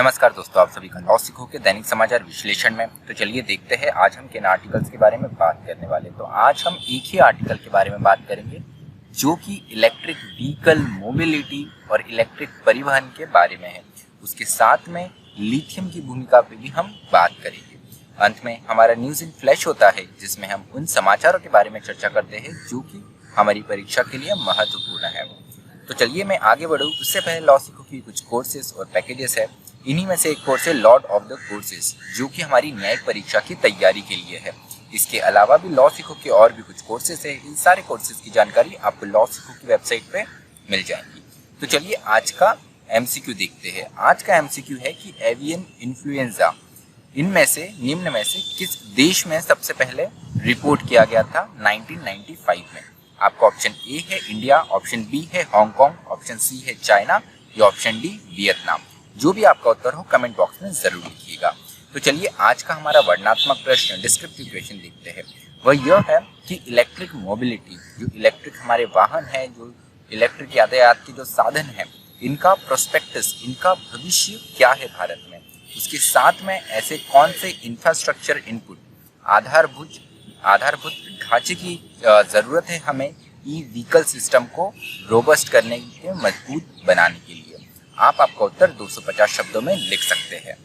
नमस्कार दोस्तों, आप सभी का लॉ सीखो के दैनिक समाचार विश्लेषण में। तो चलिए देखते हैं आज हम किन आर्टिकल्स के बारे में बात करने वाले। तो आज हम एक ही आर्टिकल के बारे में बात करेंगे जो कि इलेक्ट्रिक व्हीकल मोबिलिटी और इलेक्ट्रिक परिवहन के बारे में है। उसके साथ में लिथियम की भूमिका पे भी हम बात करेंगे। अंत में हमारा न्यूज इन फ्लैश होता है जिसमें हम उन समाचारों के बारे में चर्चा करते हैं जो कि हमारी परीक्षा के लिए महत्वपूर्ण है। तो चलिए मैं आगे बढ़ूँ उससे पहले लॉ सीखो की कुछ कोर्सेज और पैकेजेस है। इन्हीं में से एक कोर्स है लॉर्ड ऑफ द कोर्सेज, जो कि हमारी न्यायिक परीक्षा की तैयारी के लिए है। इसके अलावा भी लॉ सीखो के और भी कुछ कोर्सेज है। इन सारे कोर्सेज की जानकारी आपको लॉ सीखो की वेबसाइट पे मिल जाएगी। तो चलिए आज का एमसीक्यू देखते हैं। आज का एमसीक्यू है कि एवियन इन्फ्लुएंजा इनमें से निम्न में से किस देश में सबसे पहले रिपोर्ट किया गया था 1995 में। आपका ऑप्शन ए है इंडिया, ऑप्शन बी है हांगकांग, ऑप्शन सी है चाइना या ऑप्शन डी वियतनाम। जो भी आपका उत्तर हो कमेंट बॉक्स में जरूर लिखिएगा। तो चलिए आज का हमारा वर्णनात्मक प्रश्न डिस्क्रिप्टिव क्वेश्चन देखते हैं। वह यह है कि इलेक्ट्रिक मोबिलिटी, जो इलेक्ट्रिक हमारे वाहन है, जो इलेक्ट्रिक यातायात के जो साधन है, इनका प्रोस्पेक्टस, इनका भविष्य क्या है भारत में। उसके साथ में ऐसे कौन से इंफ्रास्ट्रक्चर इनपुट, आधारभूत ढांचे की जरूरत है हमें ई व्हीकल सिस्टम को रोबस्ट करने के, मजबूत बनाने के लिए। आपका उत्तर 250 शब्दों में लिख सकते हैं।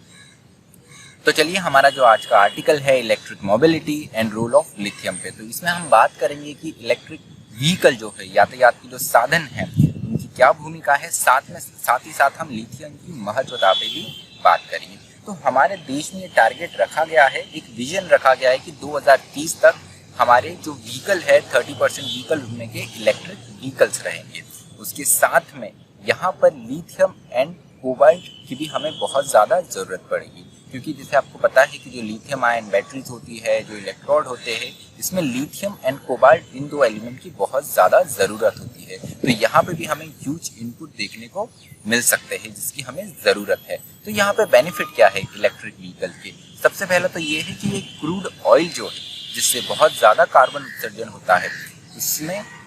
तो चलिए हमारा जो आज का आर्टिकल है electric mobility and role of lithium पे। तो इसमें हम बात करेंगे कि इलेक्ट्रिक व्हीकल जो है, यातायात की जो साधन है, उनकी क्या भूमिका है। साथ ही साथ हम लिथियम की महत्वता पे भी बात करेंगे। तो हमारे देश में ये टारगेट रखा गया है, एक विजन रखा गया है कि 2030 तक हमारे जो व्हीकल है 30% व्हीकल उनमें के इलेक्ट्रिक व्हीकल्स रहेंगे। उसके साथ में यहाँ पर लिथियम एंड कोबाल्ट की भी हमें बहुत ज़्यादा ज़रूरत पड़ेगी, क्योंकि जैसे आपको पता है कि जो लिथियम आयन बैटरीज होती है, जो इलेक्ट्रोड होते हैं, इसमें लिथियम एंड कोबाल्ट इन दो एलिमेंट की बहुत ज़्यादा ज़रूरत होती है। तो यहाँ पे भी हमें ह्यूज इनपुट देखने को मिल सकते हैं जिसकी हमें ज़रूरत है। तो यहाँ पे बेनिफिट क्या है इलेक्ट्रिक व्हीकल के। सबसे पहला तो ये है कि ये क्रूड ऑयल जो है, जिससे बहुत ज़्यादा कार्बन उत्सर्जन होता है,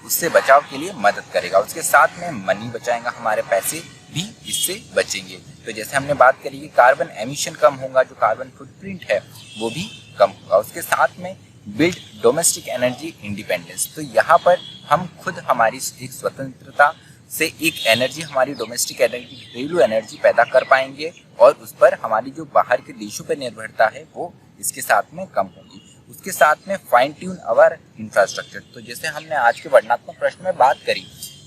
उससे बचाव के लिए मदद करेगा। उसके साथ में मनी बचाएगा, हमारे पैसे भी इससे बचेंगे। तो जैसे हमने बात करी कि कार्बन एमिशन कम होगा, जो कार्बन फुटप्रिंट है वो भी कम होगा। उसके साथ में बिल्ड डोमेस्टिक एनर्जी इंडिपेंडेंस, तो यहाँ पर हम खुद हमारी एक स्वतंत्रता से एक एनर्जी, हमारी डोमेस्टिक एनर्जी, घरेलू एनर्जी पैदा कर पाएंगे और उस पर हमारी जो बाहर के देशों पर निर्भरता है वो इसके साथ में कम होगी। उसके साथ में फाइन ट्यून अवर इंफ्रास्ट्रक्चर, तो जैसे हमने आज के वर्णनात्मक प्रश्न में बात करी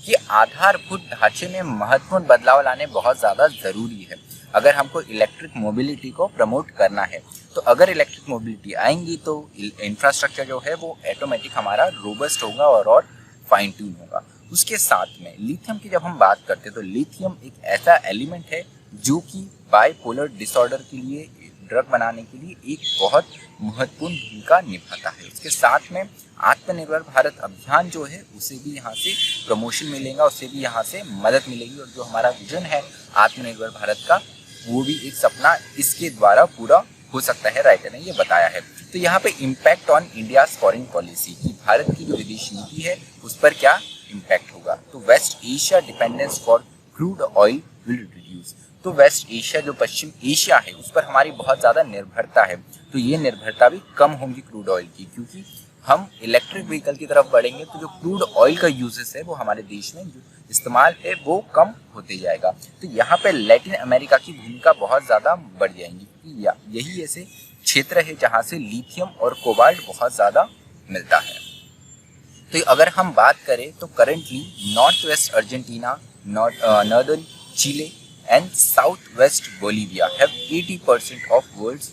कि आधारभूत ढांचे में महत्वपूर्ण बदलाव लाने बहुत ज़्यादा ज़रूरी है अगर हमको इलेक्ट्रिक मोबिलिटी को प्रमोट करना है। तो अगर इलेक्ट्रिक मोबिलिटी आएंगी तो इंफ्रास्ट्रक्चर जो है वो ऑटोमेटिक हमारा रोबस्ट होगा और फाइन ट्यून होगा। उसके साथ में लिथियम की जब हम बात करते हैं तो लिथियम एक ऐसा एलिमेंट है जो कि बाइपोलर डिसऑर्डर के लिए, ड्रग बनाने के लिए एक बहुत महत्वपूर्ण भूमिका निभाता है। उसके साथ में आत्मनिर्भर भारत अभियान जो है उसे भी यहाँ से प्रमोशन मिलेगा, उससे भी यहाँ से मदद मिलेगी। और जो हमारा विजन है आत्मनिर्भर भारत का, वो भी एक सपना इसके द्वारा पूरा हो सकता है, राइटर ने ये बताया है। तो यहाँ पे impact on India foreign policy, की भारत की जो विदेश नीति है उस पर क्या इम्पैक्ट होगा। तो West Asia dependence for crude oil will reduce, तो वेस्ट एशिया जो पश्चिम एशिया है उस पर हमारी बहुत ज़्यादा निर्भरता है, तो ये निर्भरता भी कम होगी क्रूड ऑयल की, क्योंकि हम इलेक्ट्रिक व्हीकल की तरफ बढ़ेंगे तो जो क्रूड ऑयल का यूजेस है वो हमारे देश में जो इस्तेमाल है वो कम होते जाएगा। तो यहाँ पे लैटिन अमेरिका की भूमिका बहुत ज़्यादा बढ़ जाएंगी, क्योंकि यही ऐसे क्षेत्र है जहाँ से लिथियम और कोबाल्ट बहुत ज़्यादा मिलता है। तो अगर हम बात करें तो currently north west Argentina, northern Chile and southwest Bolivia have 80% of world's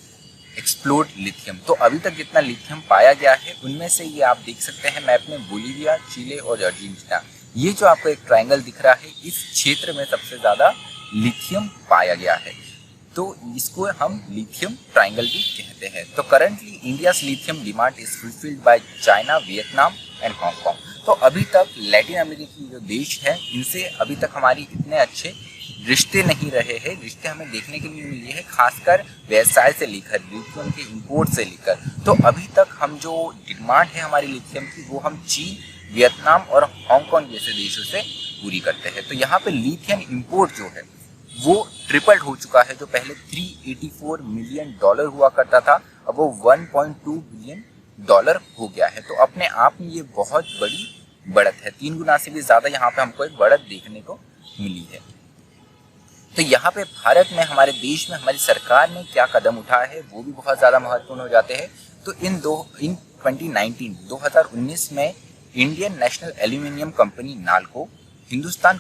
explored lithium। तो अभी तक जितना लिथियम पाया गया है उनमें से ये आप देख सकते हैं मैप में, बोलीविया, चिले और अर्जेंटीना, ये जो आपको एक ट्रायंगल दिख रहा है, इस क्षेत्र में सबसे ज़्यादा लिथियम पाया गया है। तो इसको हम लिथियम ट्रायंगल भी कहते हैं। तो currently India's lithium demand is fulfilled by China, Vietnam and Hong Kong. तो अभी तक लैटिन अमेरिका की जो देश है इनसे अभी तक हमारी इतने अच्छे रिश्ते नहीं रहे हैं। रिश्ते हमें देखने के लिए मिले हैं खासकर व्यवसाय से लेकर, लिथियम के इंपोर्ट से लेकर। तो अभी तक हम जो डिमांड है हमारी लिथियम की वो हम चीन, वियतनाम और हांगकांग जैसे देशों से पूरी करते हैं। तो यहाँ पे लिथियम इंपोर्ट जो है वो ट्रिपल्ड हो चुका है। जो पहले $384 मिलियन हुआ करता था, अब वो $1.2 बिलियन हो गया है। तो अपने आप में ये बहुत बड़ी बढ़त है, 3 गुना से भी ज़्यादा यहाँ पे हमको एक बढ़त देखने को मिली है। तो यहाँ पे भारत में, हमारे देश में हमारी सरकार ने क्या कदम उठाया है वो भी बहुत ज़्यादा महत्वपूर्ण हो जाते हैं। तो इन 2019 में Indian national aluminium company NALCO, Hindustan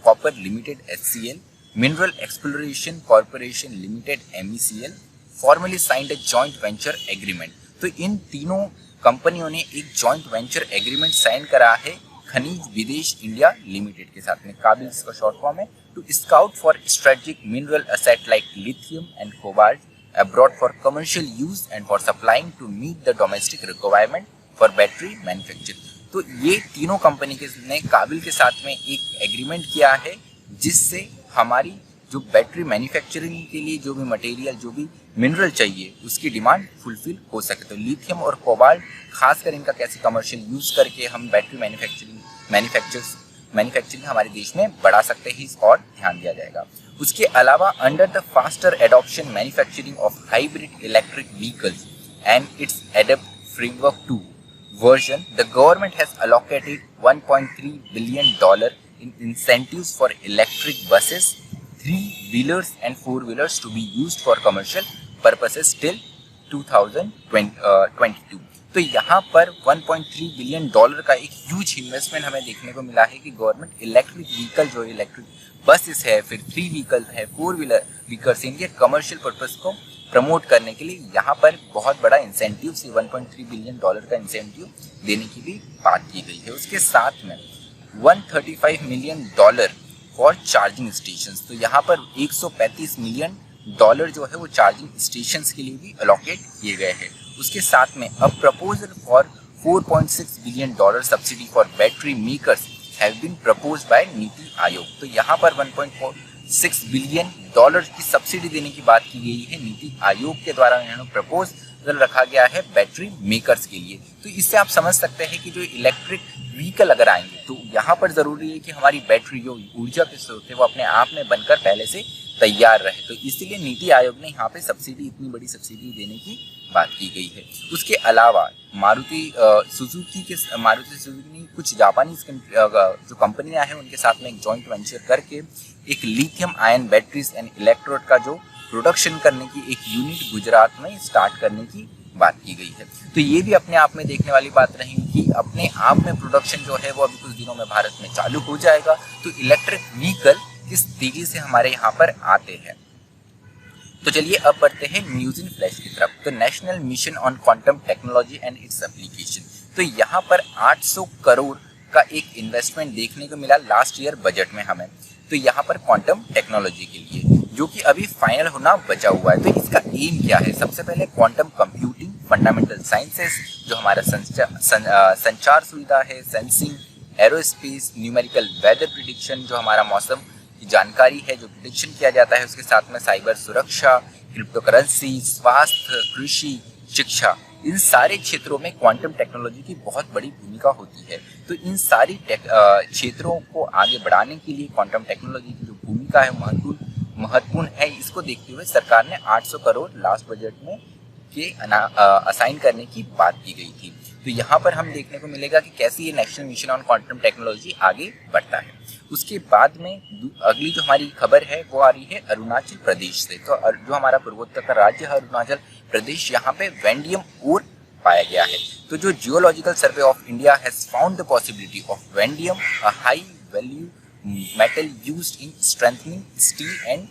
copper limited HCL, mineral exploration corporation limited MECL formally signed a joint venture agreement. तो इन तीनों कंपनियों ने एक जॉइंट वेंचर एग्रीमेंट साइन करा है खनिज विदेश इंडिया लिमिटेड के साथ में, काबिल इसका शॉर्ट फॉर्म है, to scout for strategic mineral asset like lithium and cobalt abroad for commercial use and for supplying to meet the domestic requirement for battery manufacturing। तो ये तीनों कंपनी ने काबिल के साथ में एक एग्रीमेंट किया है जिससे हमारी जो बैटरी मैन्युफैक्चरिंग के लिए जो भी मटेरियल, जो भी मिनरल चाहिए उसकी डिमांड फुलफिल हो सके। तो लिथियम और कोबाल्ट खासकर इनका कैसे कमर्शियल यूज करके हम बैटरी मैन्युफैक्चरिंग हमारे देश में बढ़ा सकते हैं, इस और ध्यान दिया जाएगा। उसके अलावा under the faster adoption manufacturing of hybrid electric vehicles and its adapt framework 2 version, the government has allocated $1.3 billion in incentives for electric buses, 3-wheelers and 4-wheelers to be used for commercial purposes till 2022। तो यहाँ पर $1.3 billion का एक huge investment हमें देखने को मिला है कि गवर्नमेंट इलेक्ट्रिक व्हीकल, जो इलेक्ट्रिक बसेस है, फिर 3 व्हीकल है, 4-व्हीलर व्हीकल्स, इनके कमर्शियल पर्पस को प्रमोट करने के लिए यहाँ पर बहुत बड़ा इंसेंटिव से $1.3 बिलियन का इंसेंटिव देने की भी बात की गई है। उसके साथ में $135 मिलियन फॉर चार्जिंग स्टेशंस। तो यहाँ पर $135 मिलियन जो है वो चार्जिंग स्टेशंस के लिए भी अलोकेट किए गए हैं। उसके साथ में अब proposal for $4.6 billion subsidy for battery makers have been proposed by NITI Aayog. तो यहाँ पर $1.6 बिलियन की सब्सिडी देने की बात की गई है, नीति आयोग के द्वारा इन्होंने प्रपोजल रखा गया है बैटरी मेकर्स के लिए। तो इससे आप समझ सकते हैं कि जो इलेक्ट्रिक व्हीकल अगर आएंगे तो यहाँ पर ज़रूरी है कि हमारी बैटरी जो ऊर्जा के स्रोत है वो अपने आप में बनकर पहले से तैयार रहे। तो इसीलिए नीति आयोग ने यहाँ पे सब्सिडी, इतनी बड़ी सब्सिडी देने की बात की गई है। उसके अलावा मारुति सुजुकी ने कुछ जापानीज जो कंपनियां हैं उनके साथ में एक जॉइंट वेंचर करके एक lithium ion batteries and electrode का जो प्रोडक्शन करने की एक यूनिट गुजरात में स्टार्ट करने की बात की गई है। तो ये भी अपने आप में देखने वाली बात रहेगी कि अपने आप में प्रोडक्शन जो है वो अभी कुछ दिनों में भारत में चालू हो जाएगा। तो इलेक्ट्रिक व्हीकल किस तेजी से हमारे यहाँ पर आते हैं। तो चलिए अब बढ़ते हैं न्यूज़ इन फ्लैश की तरफ। तो national mission on quantum technology and its application, तो यहाँ पर 800 करोड़ का एक इन्वेस्टमेंट देखने को मिला लास्ट ईयर बजट में हमें। तो यहाँ पर क्वांटम टेक्नोलॉजी के लिए जो कि अभी फाइनल होना बचा हुआ है। तो इसका एम क्या है? सबसे पहले क्वांटम कंप्यूटिंग, फंडामेंटल साइंसेस, जो हमारा संचार सुविधा है, sensing, aerospace, numerical weather prediction, जो हमारा मौसम की जानकारी है जो प्रिडिक्शन किया जाता है, उसके साथ में साइबर सुरक्षा, क्रिप्टो करेंसी, स्वास्थ्य, कृषि, शिक्षा, इन सारे क्षेत्रों में क्वांटम टेक्नोलॉजी की बहुत बड़ी भूमिका होती है। तो इन सारी क्षेत्रों को आगे बढ़ाने के लिए क्वांटम टेक्नोलॉजी की जो भूमिका है महत्वपूर्ण है। इसको देखते हुए सरकार ने 800 करोड़ लास्ट बजट में के असाइन करने की बात की गई थी। तो यहाँ पर हम देखने को मिलेगा कि कैसे ये national mission on quantum technology आगे बढ़ता है। उसके बाद में अगली जो हमारी खबर है वो आ रही है अरुणाचल प्रदेश से। तो जो हमारा पूर्वोत्तर का राज्य है अरुणाचल प्रदेश, यहाँ पे वेंडियम ओर पाया गया है। तो जो geological survey of India has found the possibility of vanadium, a high value metal used in strengthening steel and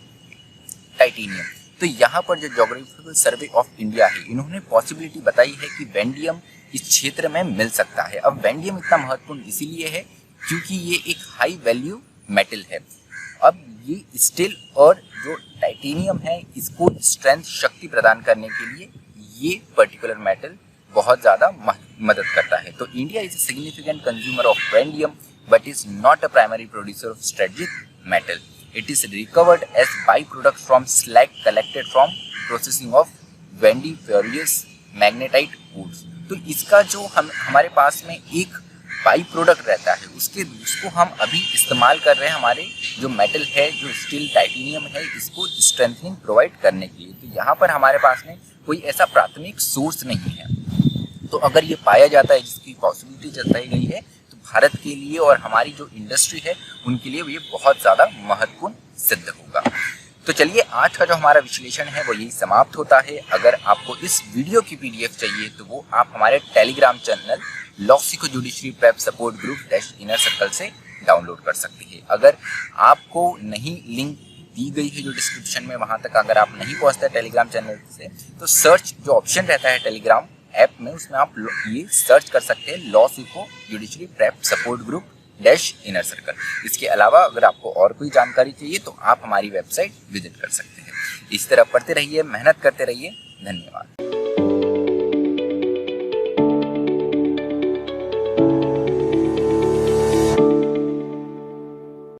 titanium. तो यहाँ पर जो ज्योग्राफिकल सर्वे ऑफ इंडिया है, इन्होंने पॉसिबिलिटी बताई है कि वेंडियम इस क्षेत्र में मिल सकता है। अब वेंडियम इतना महत्वपूर्ण इसीलिए है क्योंकि ये एक हाई वैल्यू मेटल है। अब ये स्टील और जो टाइटेनियम है, इसको स्ट्रेंथ, शक्ति प्रदान करने के लिए ये पर्टिकुलर मेटल बहुत ज़्यादा मदद करता है। तो India is a significant consumer of vanadium but is not a primary producer of strategic metal. It is recovered as byproduct from slag collected from processing of Vandiferous magnetite ores। तो इसका जो हमारे पास में एक बाई प्रोडक्ट रहता है उसको हम अभी इस्तेमाल कर रहे हैं हमारे जो मेटल है, जो स्टील टाइटेनियम है, इसको स्ट्रेंथनिंग प्रोवाइड करने के लिए। तो यहाँ पर हमारे पास में कोई ऐसा प्राथमिक सोर्स नहीं है। तो अगर ये पाया जाता है, जिसकी पॉसिबिलिटी जताई गई है, तो भारत के लिए और हमारी जो इंडस्ट्री है उनके लिए ये बहुत ज़्यादा महत्वपूर्ण सिद्ध होगा। तो चलिए, आज का जो हमारा विश्लेषण है वो यही समाप्त होता है। अगर आपको इस वीडियो की PDF चाहिए तो वो आप हमारे Telegram channel LawSikho judiciary prep support group inner circle से डाउनलोड कर सकते हैं। अगर आपको नहीं लिंक दी गई है जो डिस्क्रिप्शन में, वहाँ तक अगर आप नहीं पहुँचते टेलीग्राम चैनल से, तो सर्च जो ऑप्शन रहता है टेलीग्राम ऐप में, उसमें आप ये सर्च कर सकते हैं LawSikho judiciary prep support group inner circle. इसके अलावा अगर आपको और कोई जानकारी चाहिए तो आप हमारी वेबसाइट विजिट कर सकते हैं। इस तरह पढ़ते रहिए, मेहनत करते रहिए। धन्यवाद।